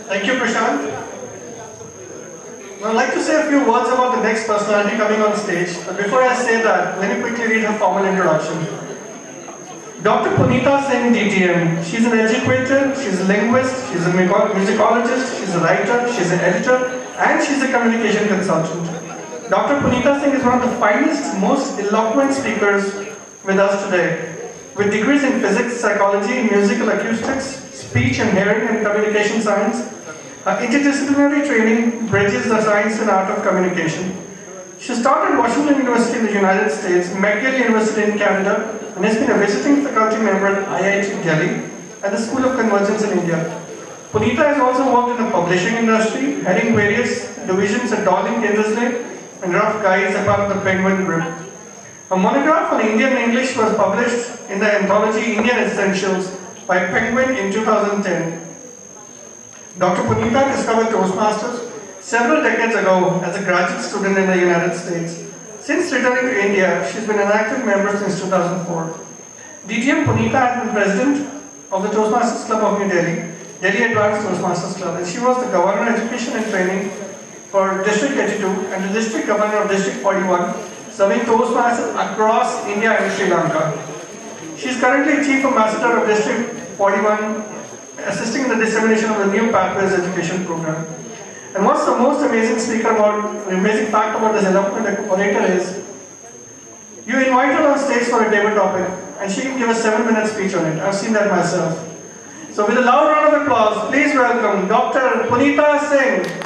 Thank you, Prashant. Now, I'd like to say a few words about the next personality coming on stage, but before I say that, let me quickly read her formal introduction. Dr. Punita Singh, DTM. She's an educator, she's a linguist, she's a musicologist, she's a writer, she's an editor, and she's a communication consultant. Dr. Punita Singh is one of the finest, most eloquent speakers with us today. With degrees in physics, psychology, musical acoustics, speech and hearing and communication science, her interdisciplinary training bridges the science and art of communication. She taught at Washington University in the United States, McGill University in Canada, and has been a visiting faculty member at IIT Delhi and the School of Convergence in India. Punita has also worked in the publishing industry, heading various divisions at Darling Kindersley and Rough Guides, a part of the Penguin Group. A monograph on Indian English was published in the anthology Indian Essentials by Penguin in 2010. Dr. Punita discovered Toastmasters several decades ago as a graduate student in the United States. Since returning to India, she's been an active member since 2004. DTM Punita has been president of the Toastmasters Club of New Delhi, Delhi Advanced Toastmasters Club, and she was the Governor of Education and Training for District 82 and the District Governor of District 41, serving Toastmasters across India and Sri Lanka. She is currently Chief Ambassador of District 41, assisting in the dissemination of the New Pathways Education Program. And what's the most amazing fact about this eloquent orator is, you invite her on stage for a table topic, and she can give a 7-minute speech on it. I've seen that myself. So with a loud round of applause, please welcome Dr. Punita Singh.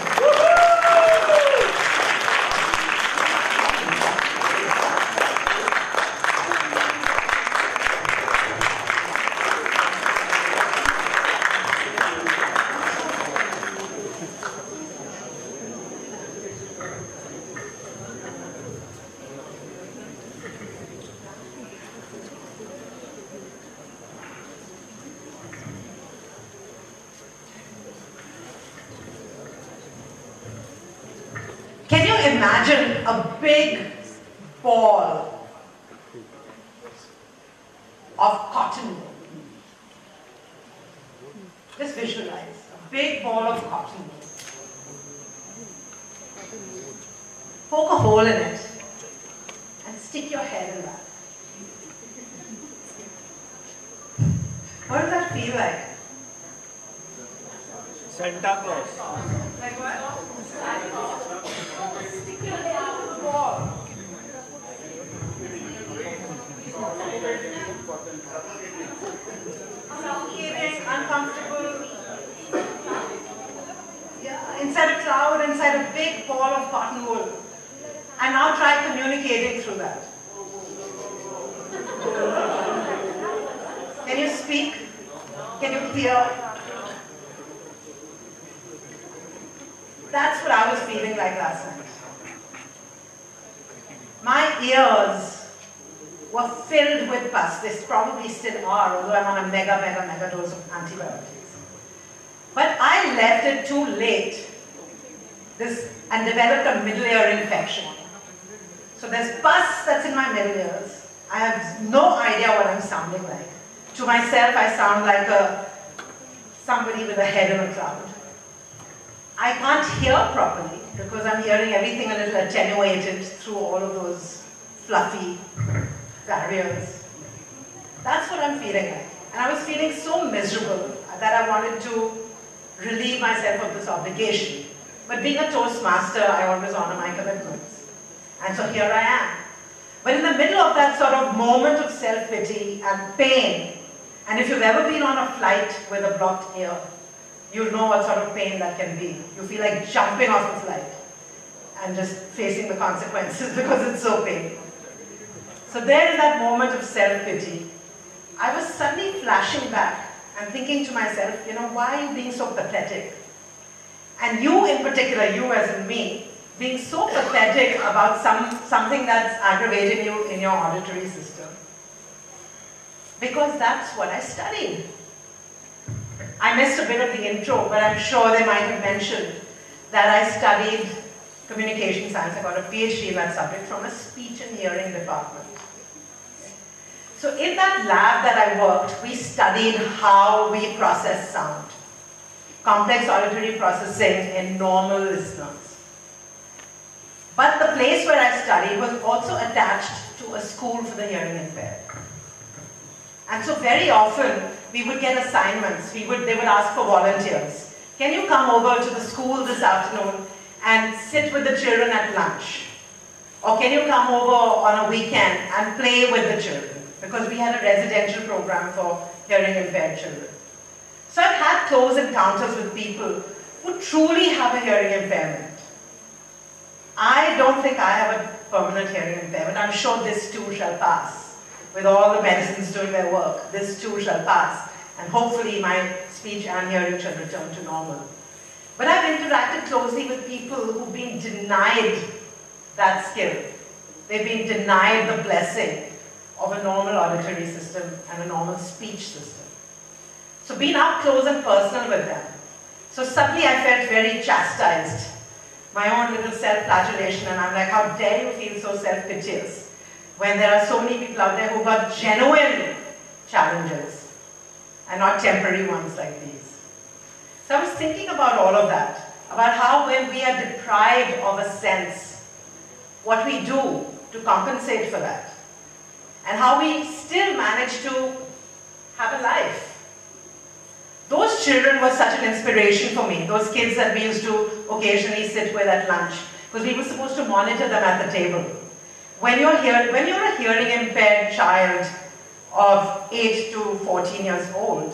Can you imagine a big ball of cotton wool? Just visualize a big ball of cotton wool. Poke a hole in it and stick your head in that. What does that feel like? Santa Claus. Like what? Stick your head out of the ball. Suffocating, uncomfortable. Yeah, inside a cloud, inside a big ball of cotton wool. And now try communicating through that. Can you speak? Can you hear? That's what I was feeling like last night. My ears were filled with pus. They probably still are, although I'm on a mega dose of antibiotics. But I left it too late and developed a middle ear infection. So there's pus that's in my middle ears. I have no idea what I'm sounding like. To myself, I sound like somebody with a head in a cloud. I can't hear properly because I'm hearing everything a little attenuated through all of those fluffy barriers. That's what I'm feeling like. And I was feeling so miserable that I wanted to relieve myself of this obligation. But being a Toastmaster, I always honor my commitments. And so here I am. But in the middle of that sort of moment of self-pity and pain, and if you've ever been on a flight with a blocked ear, you'll know what sort of pain that can be. You feel like jumping off the flight and just facing the consequences because it's so painful. So there in that moment of self-pity, I was suddenly flashing back and thinking to myself, why are you being so pathetic? And you in particular, you as in me, being so pathetic about something that's aggravating you in your auditory system. Because that's what I studied. I missed a bit of the intro, but I'm sure they might have mentioned that I studied communication science. I got a PhD in that subject from a speech and hearing department. So in that lab that I worked, we studied how we process sound. complex auditory processing in normal listeners. But the place where I studied was also attached to a school for the hearing impaired. And so very often we would get assignments. They would ask for volunteers. Can you come over to the school this afternoon and sit with the children at lunch? Or can you come over on a weekend and play with the children? Because we had a residential program for hearing impaired children. So I've had close encounters with people who truly have a hearing impairment. I don't think I have a permanent hearing impairment. I'm sure this too shall pass. With all the medicines doing their work, this too shall pass. And hopefully my speech and hearing shall return to normal. But I've interacted closely with people who've been denied that skill. They've been denied the blessing of a normal auditory system and a normal speech system. So being up close and personal with them. So suddenly I felt very chastised. My own little self-flagellation, and I'm like, how dare you feel so self-piteous when there are so many people out there who've got genuine challenges and not temporary ones like these. So I was thinking about all of that, about how when we are deprived of a sense, what we do to compensate for that, and how we still manage to have a life. Those children were such an inspiration for me, those kids that we used to occasionally sit with at lunch, because we were supposed to monitor them at the table. When you're a hearing impaired child of 8 to 14 years old,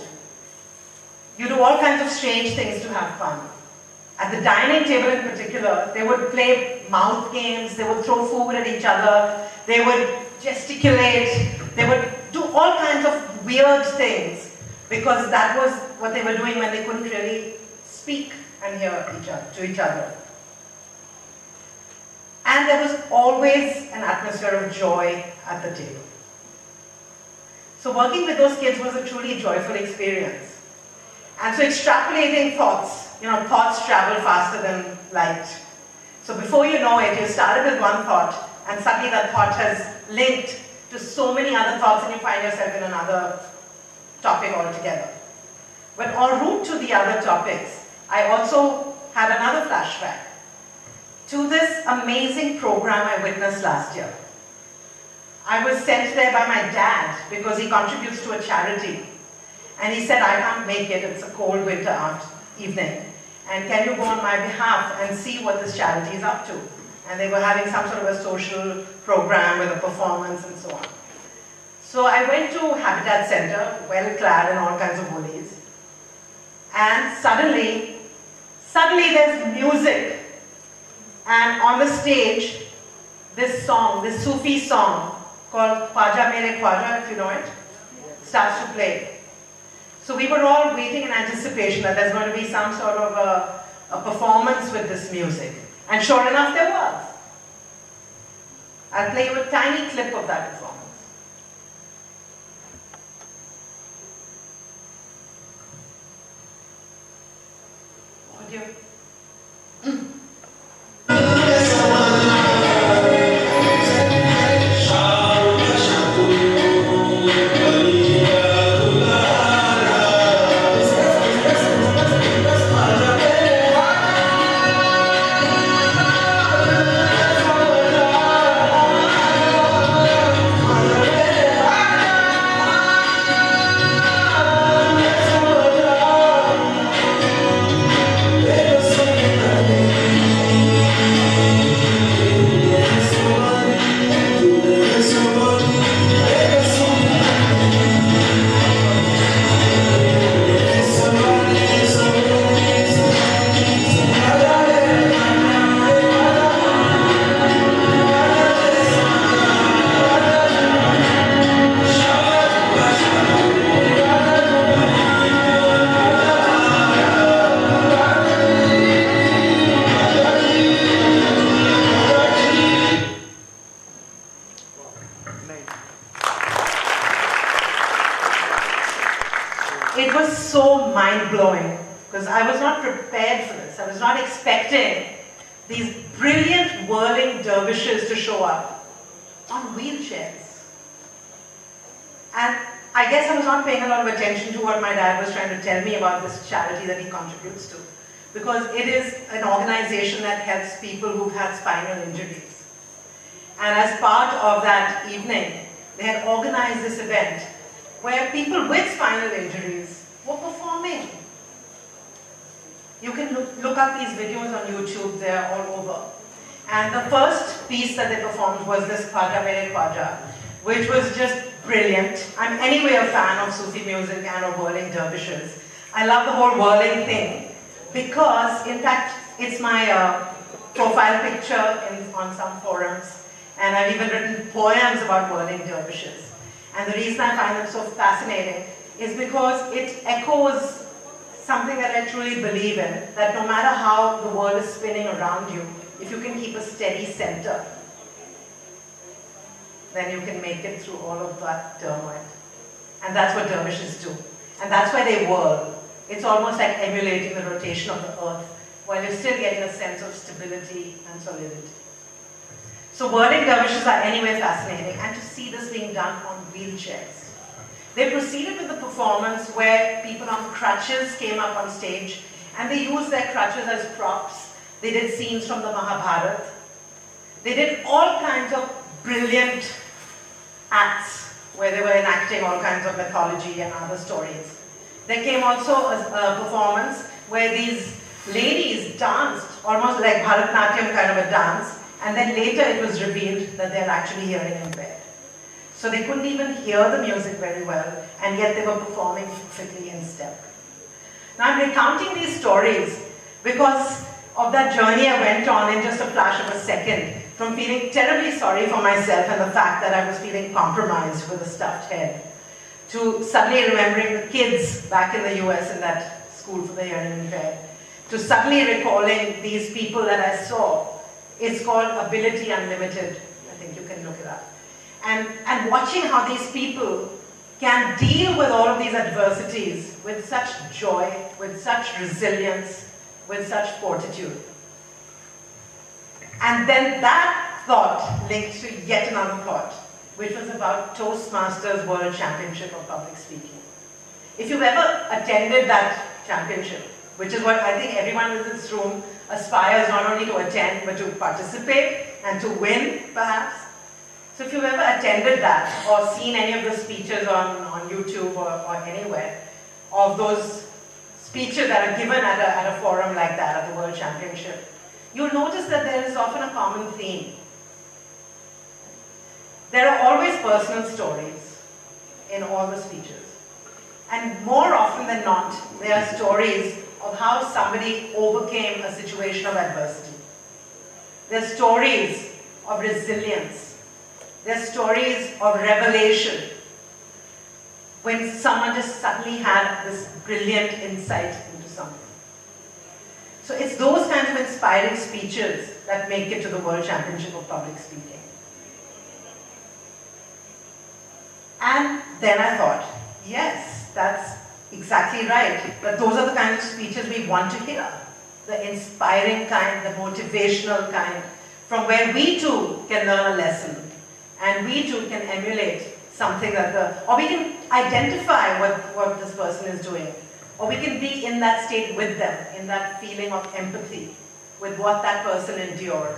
you do all kinds of strange things to have fun. At the dining table in particular, they would play mouth games, they would throw food at each other, they would gesticulate, they would do all kinds of weird things, because that was what they were doing when they couldn't really speak and hear to each other. And there was always an atmosphere of joy at the table. So working with those kids was a truly joyful experience. And so extrapolating thoughts, thoughts travel faster than light. So before you know it, you started with one thought, and suddenly that thought has linked to so many other thoughts, and you find yourself in another topic altogether. But en route to the other topics, I also had another flashback to this amazing program I witnessed last year. I was sent there by my dad because he contributes to a charity. And he said, I can't make it, it's a cold winter evening. And can you go on my behalf and see what this charity is up to? And they were having some sort of a social program with a performance and so on. So I went to Habitat Center, well clad in all kinds of woolies. And suddenly there's music. And on the stage, this song, this Sufi song called Khwaja Mere Khwaja, if you know it, starts to play. So we were all waiting in anticipation that there's going to be some sort of a performance with this music. And sure enough, there was. I'll play you a tiny clip of that performance. Audio. It was so mind-blowing because I was not prepared for this. I was not expecting these brilliant whirling dervishes to show up on wheelchairs. And I guess I was not paying a lot of attention to what my dad was trying to tell me about this charity that he contributes to. Because it is an organization that helps people who've had spinal injuries. And as part of that evening, they had organized this event where people with spinal injuries were performing. You can look up these videos on YouTube, they're all over. And the first piece that they performed was this Khwaja Mere Khwaja, which was just brilliant. I'm anyway a fan of Sufi music and of whirling dervishes. I love the whole whirling thing because, in fact, it's my profile picture on some forums, and I've even written poems about whirling dervishes. And the reason I find them so fascinating is because it echoes something that I truly believe in, that no matter how the world is spinning around you, if you can keep a steady center, then you can make it through all of that turmoil. And that's what dervishes do. And that's why they whirl. It's almost like emulating the rotation of the earth, while you're still getting a sense of stability and solidity. So whirling dervishes are anyway fascinating, and to see this being done on wheelchairs. They proceeded with the performance where people on crutches came up on stage, and they used their crutches as props. They did scenes from the Mahabharata. They did all kinds of brilliant acts where they were enacting all kinds of mythology and other stories. There came also a performance where these ladies danced, almost like Bharatanatyam kind of a dance, and then later it was revealed that they're actually hearing impaired. So they couldn't even hear the music very well, and yet they were performing perfectly in step. Now I'm recounting these stories because of that journey I went on in just a flash of a second, from feeling terribly sorry for myself and the fact that I was feeling compromised with a stuffed head, to suddenly remembering the kids back in the US in that school for the hearing impaired, to suddenly recalling these people that I saw. It's called Ability Unlimited. I think you can look it up. And watching how these people can deal with all of these adversities with such joy, with such resilience, with such fortitude. And then that thought linked to yet another thought, which was about Toastmasters World Championship of Public Speaking. If you've ever attended that championship, which is what I think everyone in this room aspires not only to attend, but to participate and to win, perhaps. So if you've ever attended that or seen any of the speeches on YouTube or anywhere, of those speeches that are given at a forum like that, at the World Championship, you'll notice that there is often a common theme. There are always personal stories in all the speeches. And more often than not, there are stories of how somebody overcame a situation of adversity. There are stories of resilience. There are stories of revelation, when someone just suddenly had this brilliant insight into something. So it's those kinds of inspiring speeches that make it to the World Championship of Public Speaking. And then I thought, yes, that's exactly right. But those are the kinds of speeches we want to hear. The inspiring kind, the motivational kind, from where we too can learn a lesson. And we too can emulate something or we can identify what this person is doing. Or we can be in that state with them, in that feeling of empathy with what that person endured.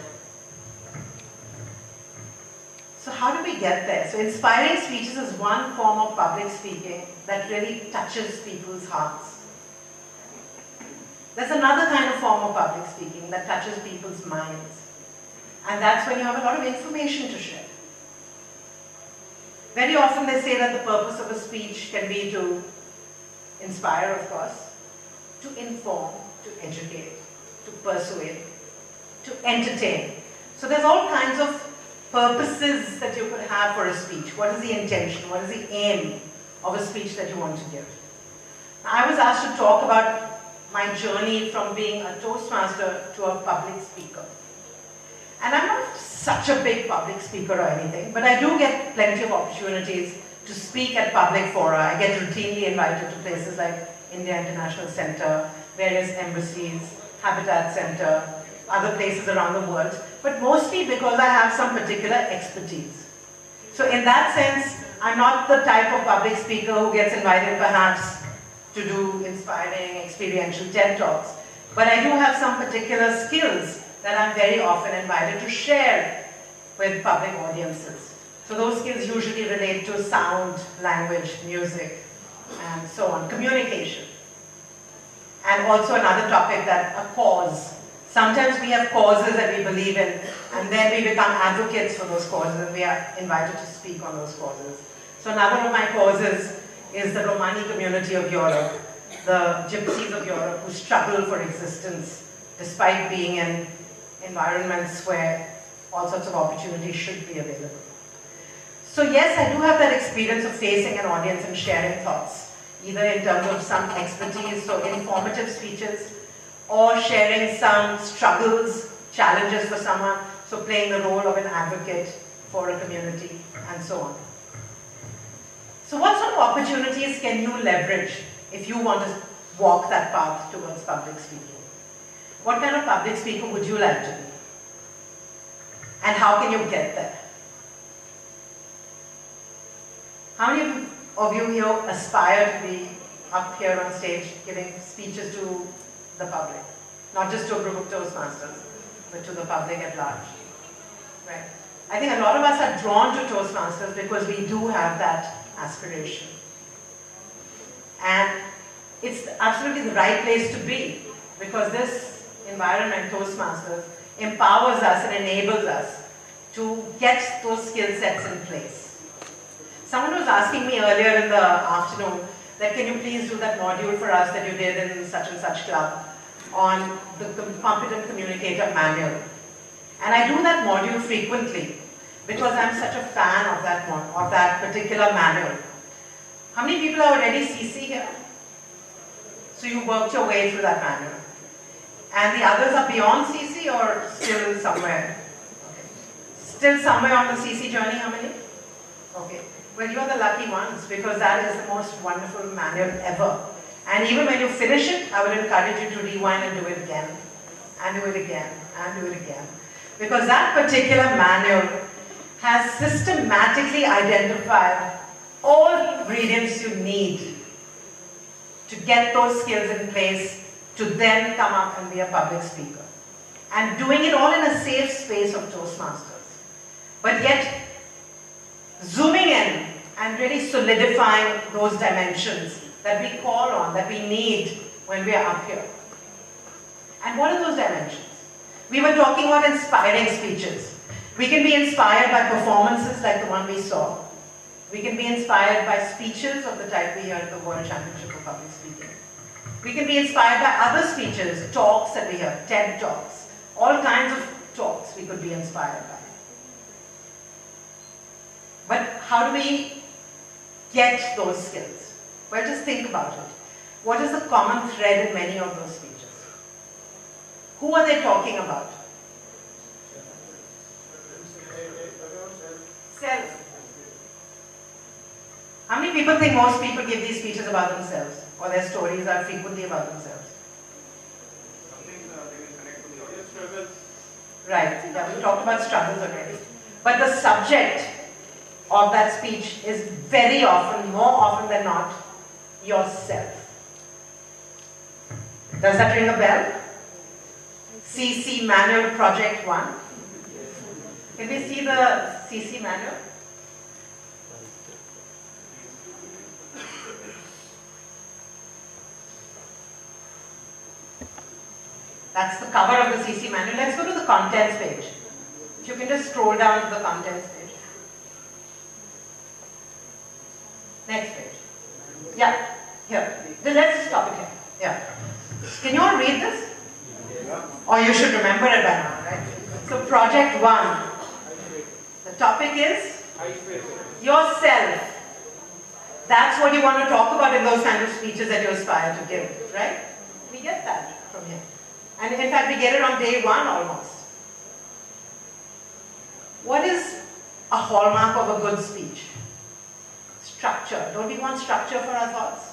So how do we get there? So inspiring speeches is one form of public speaking that really touches people's hearts. There's another kind of form of public speaking that touches people's minds. And that's when you have a lot of information to share. Very often they say that the purpose of a speech can be to inspire, of course, to inform, to educate, to persuade, to entertain. So there's all kinds of purposes that you could have for a speech. What is the intention? What is the aim of a speech that you want to give? Now, I was asked to talk about my journey from being a Toastmaster to a public speaker. And I'm not such a big public speaker or anything, but I do get plenty of opportunities to speak at public fora. I get routinely invited to places like India International Center, various embassies, Habitat Center, other places around the world, but mostly because I have some particular expertise. So in that sense, I'm not the type of public speaker who gets invited perhaps to do inspiring experiential TED Talks. But I do have some particular skills that I'm very often invited to share with public audiences. So those skills usually relate to sound, language, music, and so on, communication. And also another topic, that a cause. Sometimes we have causes that we believe in, and then we become advocates for those causes, and we are invited to speak on those causes. So another of my causes is the Romani community of Europe, the gypsies of Europe who struggle for existence despite being in environments where all sorts of opportunities should be available. So yes, I do have that experience of facing an audience and sharing thoughts, either in terms of some expertise, so informative speeches, or sharing some struggles, challenges for someone, so playing the role of an advocate for a community, and so on. So what sort of opportunities can you leverage if you want to walk that path towards public speaking? What kind of public speaker would you like to be? And how can you get there? How many of you here aspire to be up here on stage giving speeches to the public? Not just to a group of Toastmasters, but to the public at large. Right? I think a lot of us are drawn to Toastmasters because we do have that aspiration. And it's absolutely the right place to be, because this environment, Toastmasters, empowers us and enables us to get those skill sets in place. Someone was asking me earlier in the afternoon that, can you please do that module for us that you did in such and such club on the competent communicator manual. And I do that module frequently because I'm such a fan of that particular manual. How many people are already CC here? So you worked your way through that manual. And the others are beyond CC or still somewhere? Okay. Still somewhere on the CC journey, how many? Okay. Well, you're the lucky ones, because that is the most wonderful manual ever. And even when you finish it, I would encourage you to rewind and do it again, and do it again, and do it again. Because that particular manual has systematically identified all ingredients you need to get those skills in place to then come up and be a public speaker. And doing it all in a safe space of Toastmasters. But yet, zooming in and really solidifying those dimensions that we call on, that we need when we are up here. And what are those dimensions? We were talking about inspiring speeches. We can be inspired by performances like the one we saw. We can be inspired by speeches of the type we heard at the World Championship of Public Speaking. We can be inspired by other speeches, talks that we heard, TED Talks, all kinds of talks we could be inspired by. But how do we get those skills? Well, just think about it. What is the common thread in many of those speeches? Who are they talking about? Self. How many people think most people give these speeches about themselves, or their stories are frequently about themselves? Right, yeah, we talked about struggles already. But the subject of that speech is very often, more often than not, yourself. Does that ring a bell? CC Manual Project 1. Can we see the CC manual? That's the cover of the CC manual. Let's go to the contents page. If you can just scroll down to the contents page. Next page. Yeah, here. Let's stop it here. Yeah. Can you all read this? Or you should remember it by now, right? So project 1. The topic is yourself. That's what you want to talk about in those kind of speeches that you aspire to give, right? We get that from here. And in fact, we get it on day 1 almost. What is a hallmark of a good speech? Structure. Don't we want structure for our thoughts?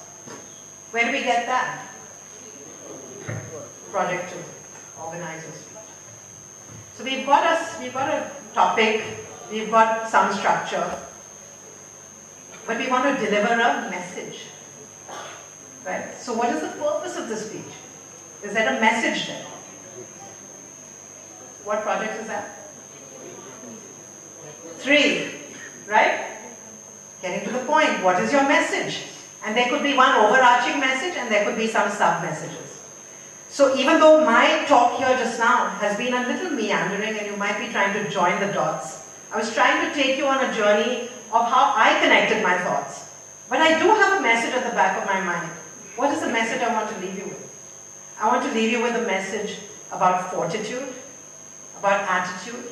Where do we get that? Project 2. Organize your speech. So we've got a topic, we've got some structure. but we want to deliver a message. Right? So what is the purpose of the speech? Is there a message there? What project is that? 3, right? Getting to the point. What is your message? And there could be one overarching message and there could be some sub-messages. So even though my talk here just now has been a little meandering and you might be trying to join the dots, I was trying to take you on a journey of how I connected my thoughts. But I do have a message at the back of my mind. What is the message I want to leave you with? I want to leave you with a message about fortitude, about attitude,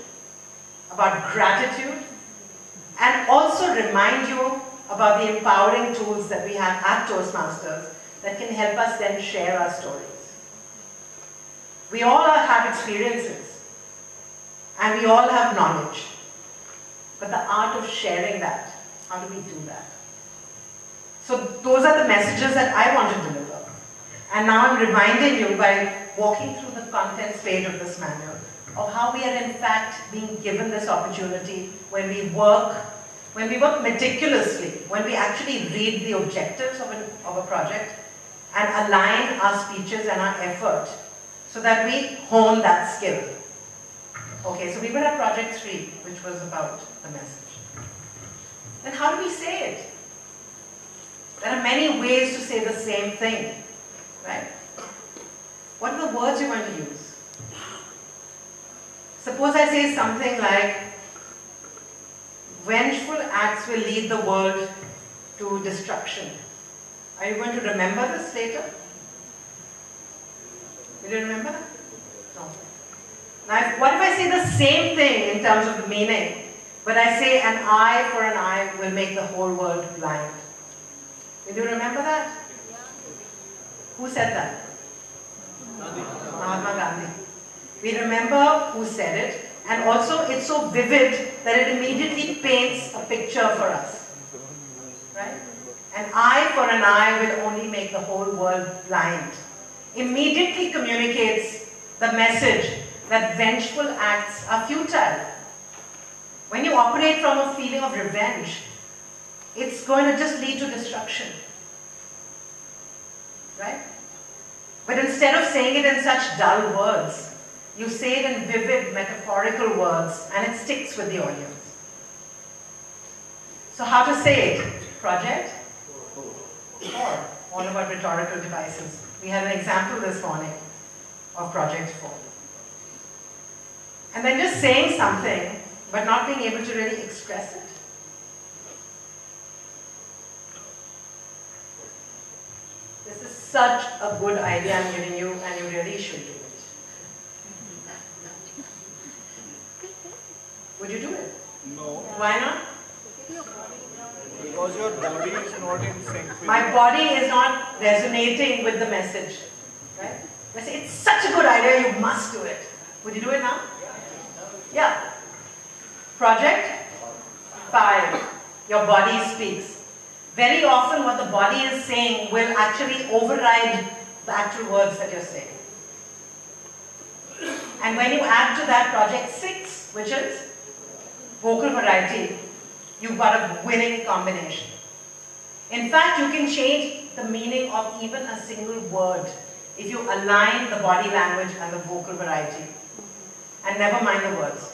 about gratitude, and also remind you about the empowering tools that we have at Toastmasters that can help us then share our stories. We all have experiences, and we all have knowledge. But the art of sharing that, how do we do that? So those are the messages that I want to deliver. And now I'm reminding you by walking through the contents page of this manual of how we are in fact being given this opportunity when we work meticulously, when we actually read the objectives of a project and align our speeches and our effort so that we hone that skill. Okay, so we were at project 3, which was about the message. Then how do we say it? There are many ways to say the same thing, right? What are the words you're going to use? Suppose I say something like, vengeful acts will lead the world to destruction. Are you going to remember this later? Will you remember that? No. Now, what if I say the same thing in terms of the meaning, but I say an eye for an eye will make the whole world blind? Will you remember that? Yeah. Who said that? Mahatma Gandhi. We remember who said it, and also it's so vivid that it immediately paints a picture for us. Right? An eye for an eye will only make the whole world blind. Immediately communicates the message that vengeful acts are futile. When you operate from a feeling of revenge, it's going to just lead to destruction. Right? But instead of saying it in such dull words, you say it in vivid, metaphorical words, and it sticks with the audience. So how to say it? Project 4, all about rhetorical devices. We had an example this morning of project 4. And then just saying something, but not being able to really express it. This is such a good idea I'm giving you, and you really should do it. Would you do it? No. Why not? Because your body is not in sync with My body is not resonating with the message. Right? I say, it's such a good idea, you must do it. Would you do it now? Yeah. Project 5. Your body speaks. Very often what the body is saying will actually override the actual words that you're saying. And when you add to that project 6, which is vocal variety, you've got a winning combination. In fact, you can change the meaning of even a single word if you align the body language and the vocal variety. And never mind the words.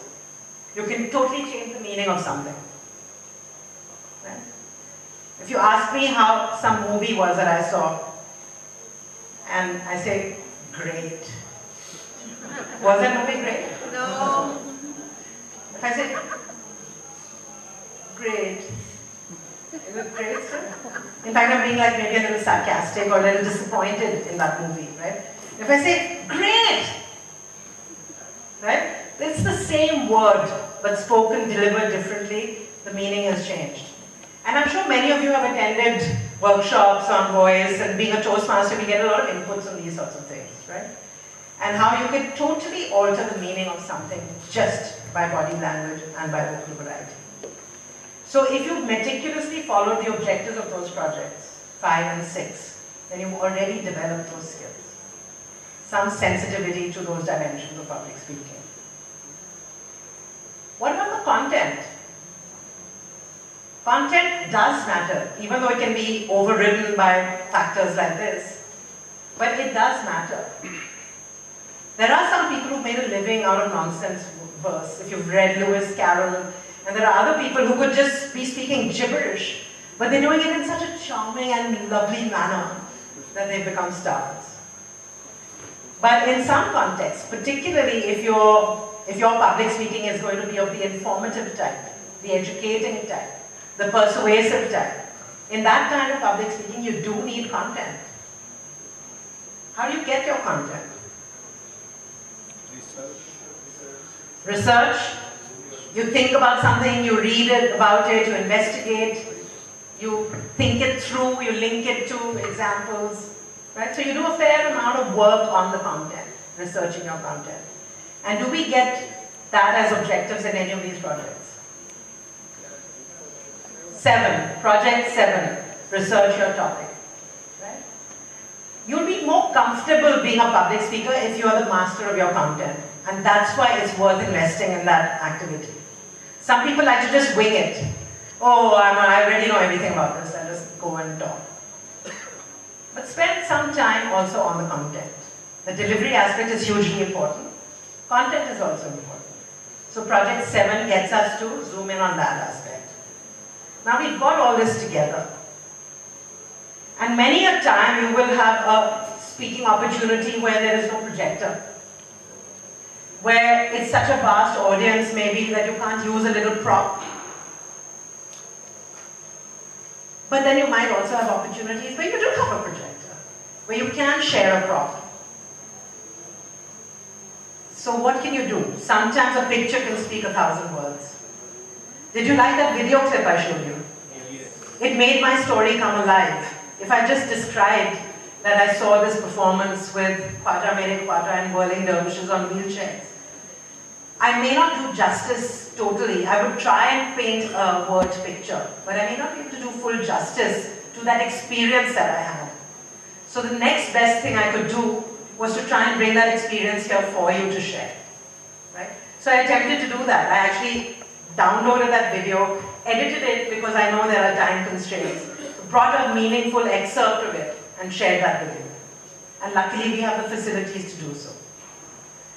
You can totally change the meaning of something. Right? If you ask me how some movie was that I saw, and I say, great. Was that movie great? No. If I say, great, is it great still? In fact, I'm being like maybe a little sarcastic or a little disappointed in that movie, right? If I say, great, right? It's the same word, but spoken, delivered differently, the meaning has changed. And I'm sure many of you have attended workshops on voice, and being a Toastmaster, we get a lot of inputs on these sorts of things, right? And how you can totally alter the meaning of something just by body language and by vocal variety. So if you meticulously follow the objectives of those projects, 5 and 6, then you've already developed those skills. Some sensitivity to those dimensions of public speaking. What about the content? Content does matter, even though it can be overridden by factors like this, but it does matter. There are some people who made a living out of nonsense verse, if you've read Lewis Carroll, and there are other people who could just be speaking gibberish, but they're doing it in such a charming and lovely manner that they've become stars. But in some contexts, particularly if your public speaking is going to be of the informative type, the educating type, the persuasive type, in that kind of public speaking, you do need content. How do you get your content? Research. You think about something, you read about it, you investigate, you think it through, you link it to examples, right? So you do a fair amount of work on the content, researching your content. And do we get that as objectives in any of these projects? 7, project 7, research your topic, right? You'll be more comfortable being a public speaker if you are the master of your content. And that's why it's worth investing in that activity. Some people like to just wing it. Oh, I already know everything about this, I'll just go and talk. But spend some time also on the content. The delivery aspect is hugely important. Content is also important. So project 7 gets us to zoom in on that aspect. Now we've got all this together. And many a time you will have a speaking opportunity where there is no projector. Where it's such a vast audience maybe that you can't use a little prop. But then you might also have opportunities where you do have a projector, where you can share a prop. So what can you do? Sometimes a picture can speak 1,000 words. Did you like that video clip I showed you? Yes. It made my story come alive. If I just described that I saw this performance with Khwaja Mere Khwaja and whirling dervishes on wheelchairs, I may not do justice totally. I would try and paint a word picture, but I may not be able to do full justice to that experience that I had. So the next best thing I could do was to try and bring that experience here for you to share, right? So I attempted to do that. I actually downloaded that video, edited it because I know there are time constraints, brought a meaningful excerpt of it and shared that with you. And luckily we have the facilities to do so.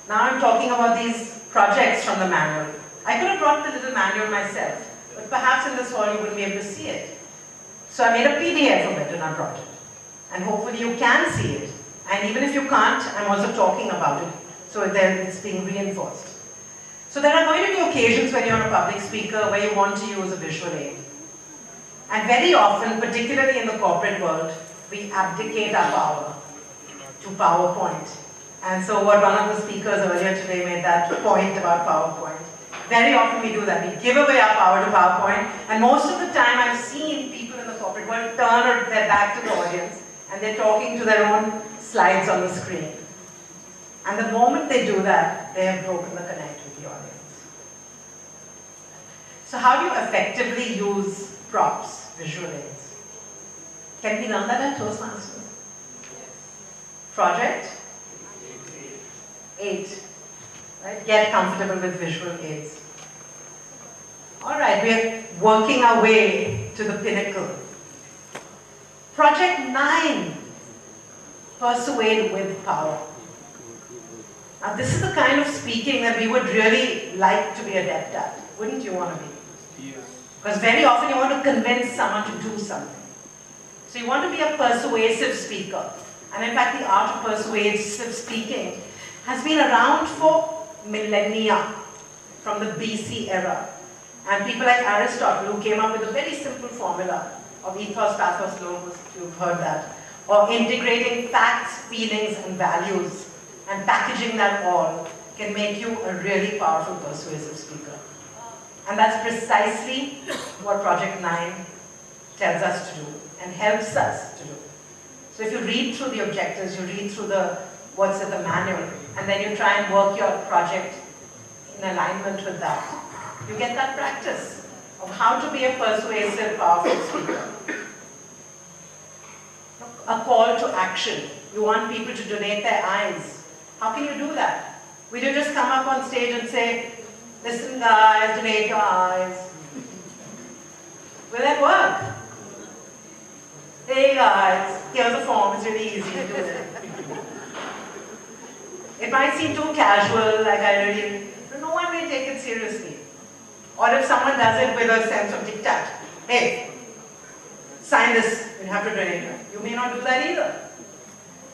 Now I'm talking about these projects from the manual. I could have brought the little manual myself, but perhaps in this hall you wouldn't be able to see it. So I made a PDF of it and I brought it. And hopefully you can see it. And even if you can't, I'm also talking about it, so then it's being reinforced. So there are going to be occasions when you're a public speaker where you want to use a visual aid. And very often, particularly in the corporate world, we abdicate our power to PowerPoint. And so what one of the speakers earlier today made that point about PowerPoint. Very often we do that. We give away our power to PowerPoint, and most of the time I've seen people in the corporate world turn their back to the audience and they're talking to their own slides on the screen. And the moment they do that, they have broken the connect with the audience. So how do you effectively use props, visual aids? Can we learn that at Toastmasters? Project 8. Right? Get comfortable with visual aids. Alright, we're working our way to the pinnacle. Project 9. Persuade with power. Now this is the kind of speaking that we would really like to be adept at. Wouldn't you want to be? Yes. Because very often you want to convince someone to do something. So you want to be a persuasive speaker. And in fact the art of persuasive speaking has been around for millennia, from the BC era. And people like Aristotle, who came up with a very simple formula of ethos, pathos, logos, if you've heard that, or integrating facts, feelings, and values, and packaging that all, can make you a really powerful persuasive speaker. And that's precisely what Project 9 tells us to do, and helps us to do. So if you read through the objectives, you read through what's in the manual, and then you try and work your project in alignment with that, you get that practice of how to be a persuasive, powerful speaker. A call to action. You want people to donate their eyes. How can you do that? Will you just come up on stage and say, listen guys, donate your eyes? Will that work? Hey guys, here's a form, it's really easy to do it. It might seem too casual, like I really, no one may take it seriously. Or if someone does it with a sense of diktat, hey, sign this, you have to donate it. You may not do that either.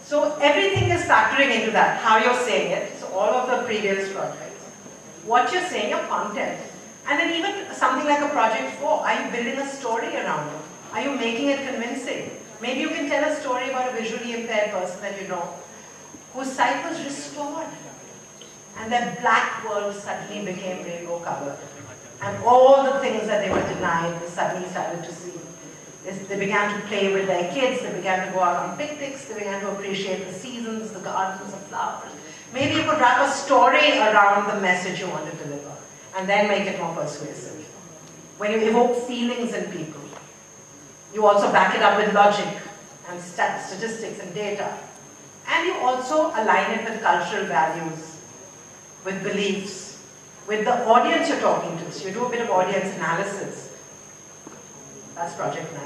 So everything is factoring into that, how you're saying it, so all of the previous projects, what you're saying, your content, and then even something like a project 4, are you building a story around it? Are you making it convincing? Maybe you can tell a story about a visually impaired person that you know, whose sight was restored, and their black world suddenly became rainbow colored. And all the things that they were denied, they suddenly started to see. They began to play with their kids, they began to go out on picnics, they began to appreciate the seasons, the gardens, the flowers. Maybe you could wrap a story around the message you want to deliver, and then make it more persuasive. When you evoke feelings in people, you also back it up with logic and statistics and data. And you also align it with cultural values, with beliefs, with the audience you're talking to. So you do a bit of audience analysis. That's project 9.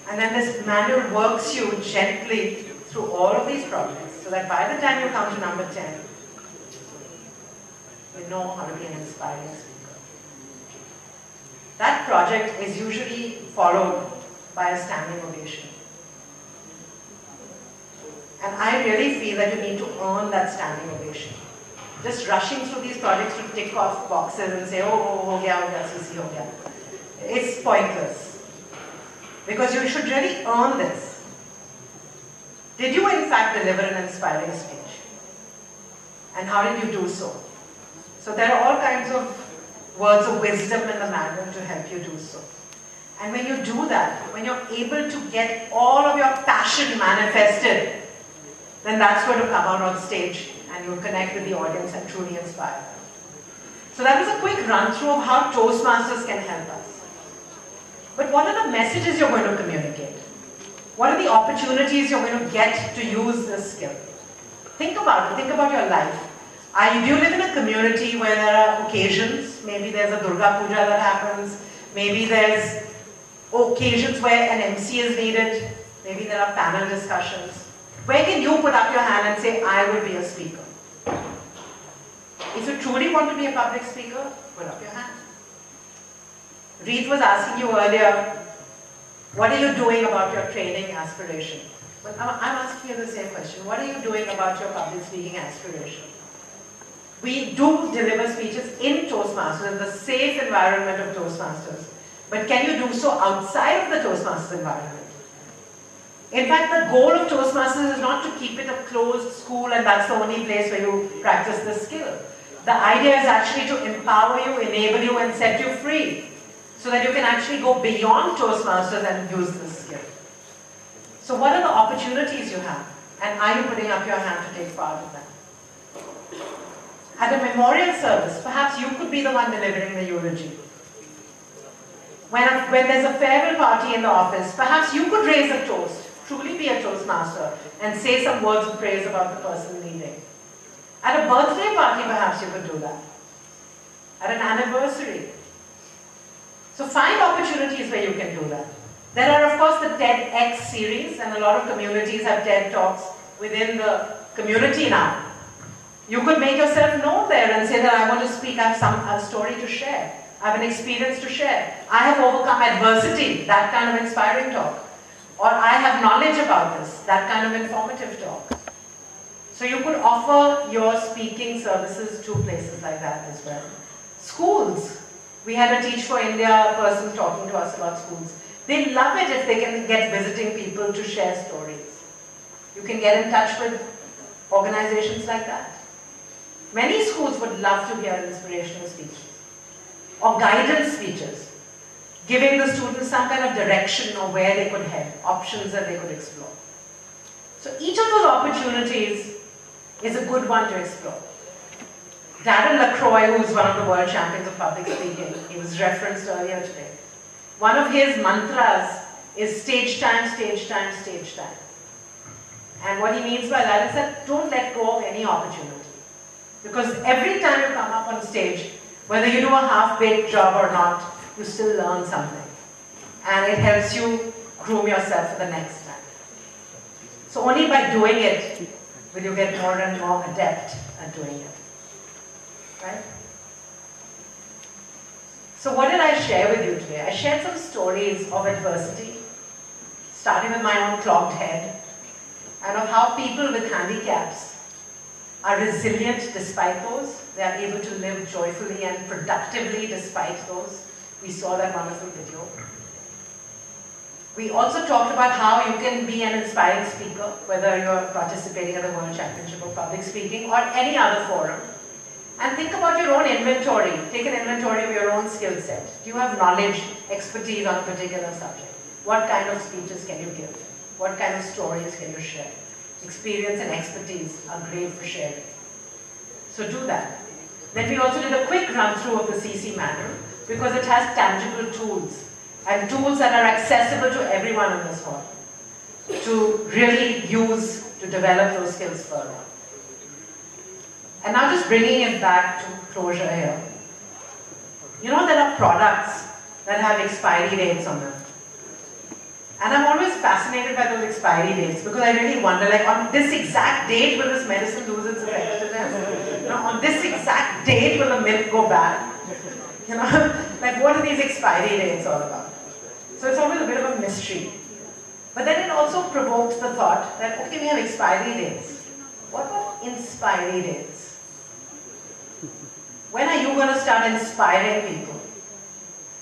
And then this manual works you gently through all of these projects, so that by the time you come to number 10, you know how to be an inspiring speaker. That project is usually followed by a standing ovation. And I really feel that you need to earn that standing ovation. Just rushing through these projects to tick off boxes and say, oh, ho gaya, CC ho gaya. It's pointless. Because you should really earn this. Did you in fact deliver an inspiring speech? And how did you do so? So there are all kinds of words of wisdom in the manual to help you do so. And when you do that, when you're able to get all of your passion manifested, then that's going to come out on stage and you'll connect with the audience and truly inspire them. So that was a quick run through of how Toastmasters can help us. But what are the messages you're going to communicate? What are the opportunities you're going to get to use this skill? Think about it. Think about your life. Do you live in a community where there are occasions? Maybe there's a Durga Puja that happens. Maybe there's occasions where an MC is needed. Maybe there are panel discussions. Where can you put up your hand and say, I will be a speaker? If you truly want to be a public speaker, put up your hand. Reed was asking you earlier, what are you doing about your training aspiration? But I'm asking you the same question. What are you doing about your public speaking aspiration? We do deliver speeches in Toastmasters, in the safe environment of Toastmasters. But can you do so outside of the Toastmasters environment? In fact, the goal of Toastmasters is not to keep it a closed school and that's the only place where you practice the skill. The idea is actually to empower you, enable you, and set you free so that you can actually go beyond Toastmasters and use this skill. So what are the opportunities you have? And are you putting up your hand to take part in them? At a memorial service, perhaps you could be the one delivering the eulogy. When there's a farewell party in the office, perhaps you could raise a toast, truly be a Toastmaster, and say some words of praise about the person leaving. At a birthday party, perhaps you could do that. At an anniversary. So find opportunities where you can do that. There are, of course, the TEDx series, and a lot of communities have TED Talks within the community now. You could make yourself known there and say that I want to speak, I have a story to share. I have an experience to share. I have overcome adversity, that kind of inspiring talk. Or I have knowledge about this, that kind of informative talk. So you could offer your speaking services to places like that as well. Schools. We had a Teach for India person talking to us about schools. They love it if they can get visiting people to share stories. You can get in touch with organizations like that. Many schools would love to hear inspirational speeches or guidance speeches, giving the students some kind of direction or where they could head, options that they could explore. So each of those opportunities is a good one to explore. Darren LaCroix, who is one of the world champions of public speaking, he was referenced earlier today. One of his mantras is stage time, stage time, stage time. And what he means by that is that don't let go of any opportunity. Because every time you come up on stage, whether you do a half-baked job or not, you still learn something. And it helps you groom yourself for the next time. So only by doing it will you get more and more adept at doing it. Right? So what did I share with you today? I shared some stories of adversity, starting with my own clogged head, and of how people with handicaps are resilient despite those. They are able to live joyfully and productively despite those. We saw that wonderful video. We also talked about how you can be an inspiring speaker, whether you're participating at the World Championship of Public Speaking or any other forum. And think about your own inventory. Take an inventory of your own skill set. Do you have knowledge, expertise on a particular subject? What kind of speeches can you give? What kind of stories can you share? Experience and expertise are great for sharing. So do that. Then we also did a quick run through of the CC manual because it has tangible tools and tools that are accessible to everyone in this hall to really use to develop those skills further. And now just bringing it back to closure here. You know there are products that have expiry dates on them. And I'm always fascinated by those expiry dates because I really wonder, like, on this exact date will this medicine lose its effectiveness? You know, on this exact date will the milk go bad? You know, like what are these expiry dates all about? So it's always a bit of a mystery. But then it also provokes the thought that, okay, we have expiry dates. What about inspiry dates? When are you going to start inspiring people?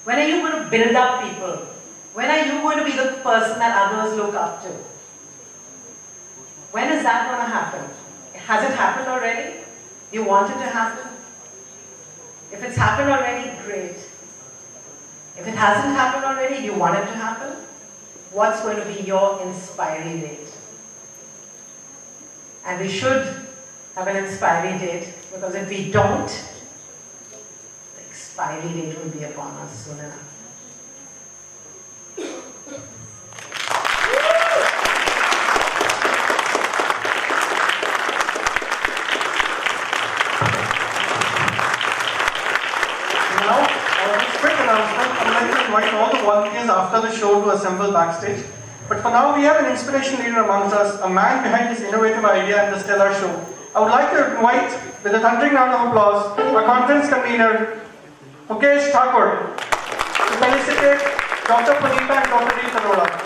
When are you going to build up people? When are you going to be the person that others look up to? When is that going to happen? Has it happened already? Do you want it to happen? If it's happened already, great. If it hasn't happened already, do you want it to happen? What's going to be your inspiry date? And we should have an expiry date because if we don't, the expiry date will be upon us soon enough. Invite all the volunteers after the show to assemble backstage. But for now, we have an inspiration leader amongst us, a man behind this innovative idea and the stellar show. I would like to invite, with a thundering round of applause, our conference convener, Mukesh Thakur, to felicitate Dr. Punita and Dr. Thakur.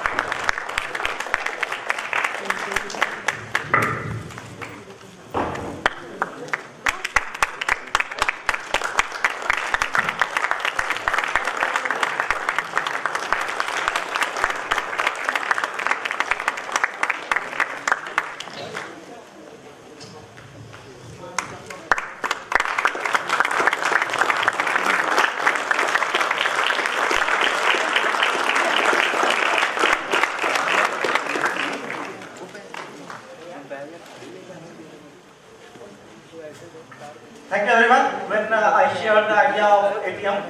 Thank you everyone. When I shared the idea of ATM,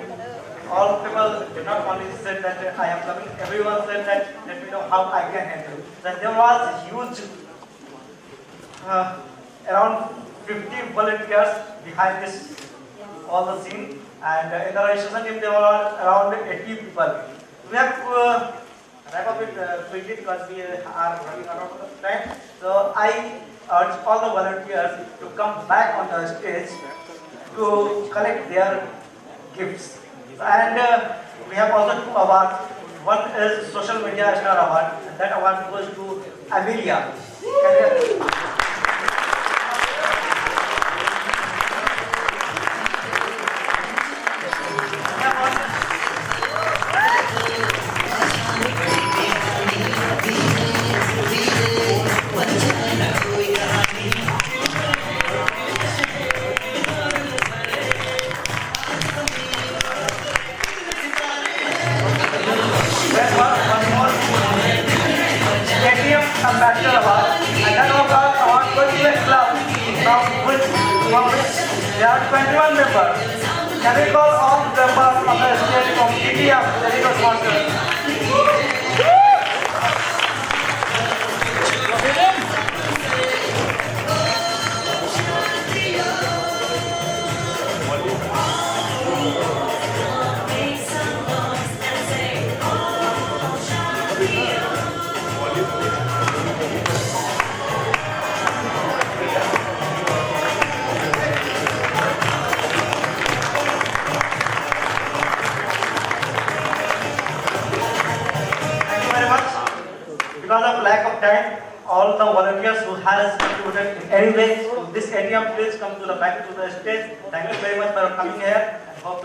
all people did not only said that I am coming, everyone said that let me know how I can help you. Then there was huge, around 50 volunteers behind this, all the scene. And in the registration team there were around 80 people. We have to wrap up it quickly because we are running out of time. So I urge all the volunteers to come back on the stage to collect their gifts. And we have also 2 awards. One is Social Media Star Award, and that award goes to Amelia. Ambassador Award, and that award goes to a club from which there are 21 members. Can we call all the members of the state from DTM, the Toastmasters? because of lack of time, all the volunteers who has contributed in any way to this ATM, please come to the back to the stage. Thank you very much for coming here and hope to